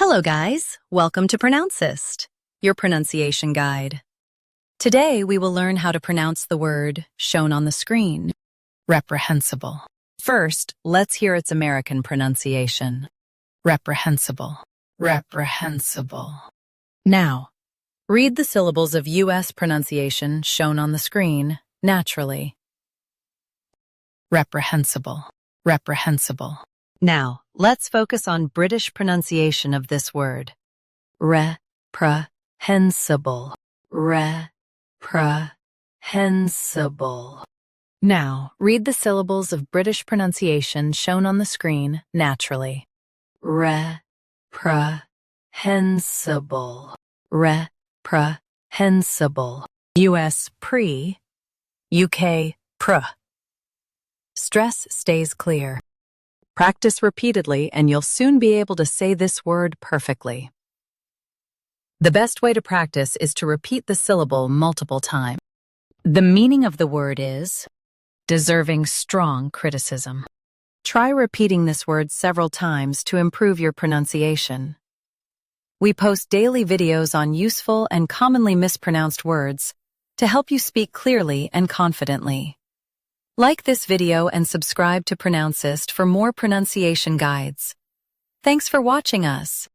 Hello guys, welcome to Pronouncist, your pronunciation guide. Today we will learn how to pronounce the word shown on the screen, reprehensible. First, let's hear its American pronunciation. Reprehensible, reprehensible. Now, read the syllables of U.S. pronunciation shown on the screen naturally. Reprehensible, reprehensible. Now, let's focus on British pronunciation of this word. Reprehensible, reprehensible. Now, read the syllables of British pronunciation shown on the screen naturally. Reprehensible, reprehensible. U.S. pre, UK pr. Stress stays clear. Practice repeatedly and you'll soon be able to say this word perfectly. The best way to practice is to repeat the syllable multiple times. The meaning of the word is deserving strong criticism. Try repeating this word several times to improve your pronunciation. We post daily videos on useful and commonly mispronounced words to help you speak clearly and confidently. Like this video and subscribe to Pronouncist for more pronunciation guides. Thanks for watching us.